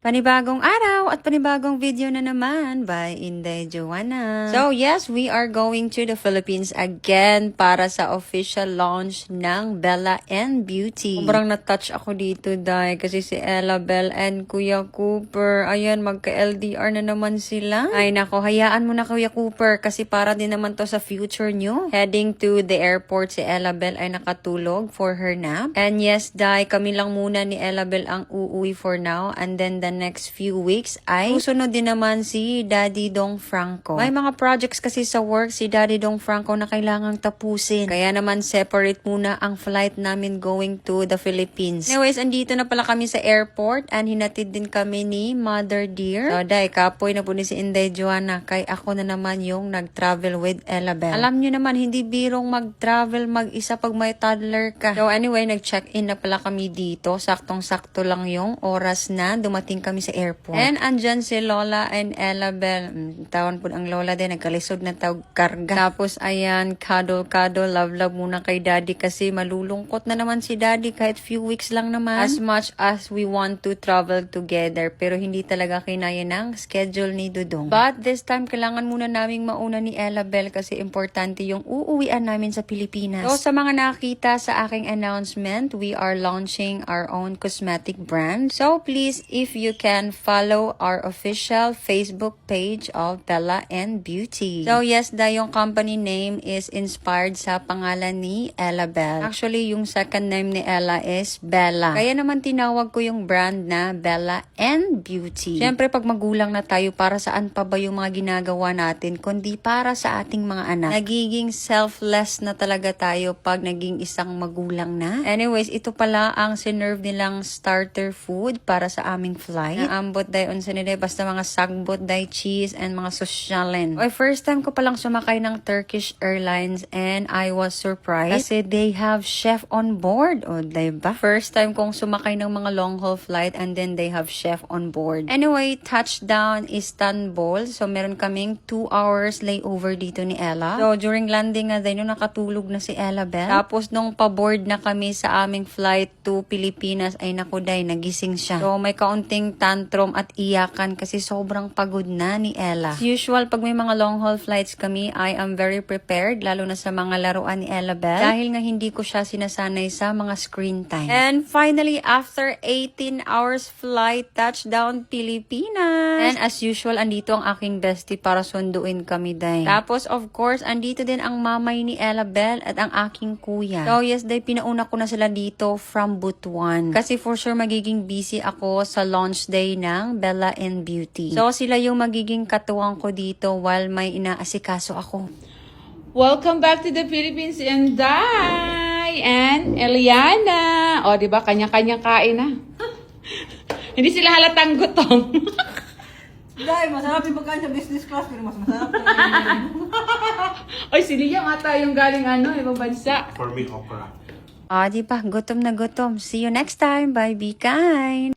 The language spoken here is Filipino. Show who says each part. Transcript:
Speaker 1: Panibagong araw at panibagong video na naman by Inday Joanna. So yes, we are going to the Philippines again para sa official launch ng Bella and Beauty. Sobrang na-touch ako dito, Day, kasi si Ella Bell and Kuya Cooper, ayan, magka-LDR na naman sila. Ay nako, hayaan mo na Kuya Cooper kasi para din naman to sa future nyo. Heading to the airport, si Ella Bell ay nakatulog for her nap. And yes, Day, kami lang muna ni Ella Bell ang uuwi for now, and then the next few weeks ay susunod din naman si Daddy Dong Franco. May mga projects kasi sa work si Daddy Dong Franco na kailangang tapusin. Kaya naman separate muna ang flight namin going to the Philippines. Anyways, andito na pala kami sa airport and hinatid din kami ni Mother Dear. So, Day, kapoy na po ni si Inday Joanna kay ako na naman yung nag-travel with Ella Bell. Alam nyo naman, hindi birong mag-travel mag-isa pag may toddler ka. So, anyway, nag-check-in na pala kami dito. Saktong-sakto lang yung oras na dumating kami sa airport. And andyan si Lola and Ella Bell. Tawan po ang Lola din, nagkalisod na tawag karga. Tapos ayan, cuddle, love muna kay Daddy kasi malulungkot na naman si Daddy kahit few weeks lang naman. As much as we want to travel together, pero hindi talaga kinaya ng schedule ni Dudong. But this time, kailangan muna naming mauna ni Ella Bell kasi importante yung uuwian namin sa Pilipinas. So sa mga nakita sa aking announcement, we are launching our own cosmetic brand. So please, if you can follow our official Facebook page of Bella and Beauty. So yes, yung company name is inspired sa pangalan ni Ella Bell. Actually, yung second name ni Ella is Bella. Kaya naman tinawag ko yung brand na Bella and Beauty. Siyempre, pag magulang na tayo, para saan pa ba yung mga ginagawa natin kundi para sa ating mga anak. Nagiging selfless na talaga tayo pag naging isang magulang na. Anyways, ito pala ang sinerve nilang starter food para sa aming flight. Naambot day unsa nila, basta mga sagbot day, cheese and mga sosyalen. First time ko palang sumakay ng Turkish Airlines and I was surprised kasi they have chef on board. O, diba? First time kong sumakay ng mga long haul flight and then they have chef on board. Anyway, touchdown Istanbul. So meron kaming 2 hours layover dito ni Ella. So during landing nga din, nakatulog na si Ella Bell. Tapos nung paboard na kami sa aming flight to Pilipinas, ay naku day, nagising siya. So may kaunting tantrum at iyakan kasi sobrang pagod na ni Ella. As usual, pag may mga long haul flights kami, I am very prepared, lalo na sa mga laruan ni Ella Bell. Dahil nga hindi ko siya sinasanay sa mga screen time. And finally, after 18 hours flight, touchdown Pilipinas. And as usual, andito ang aking bestie para sunduin kami day. Tapos of course, andito din ang mamay ni Ella Bell at ang aking kuya. So yes, day, pinauna ko na sila dito from Butuan. Kasi for sure magiging busy ako sa launch day ng Bella and Beauty. So sila yung magiging katuwang ko dito while may inaasikaso ako.
Speaker 2: Welcome back to the Philippines, Inday and Eliana. O, diba? Kanya-kanya kain na. Hindi sila halatang gutom.
Speaker 3: Dahil masarap yung pagkain sa business class, pero mas masarap yung
Speaker 2: Oy, si Liam ata yung galing ibang bansa.
Speaker 4: For me, okra.
Speaker 1: Diba? Gutom na gutom. See you next time. Bye, be kind.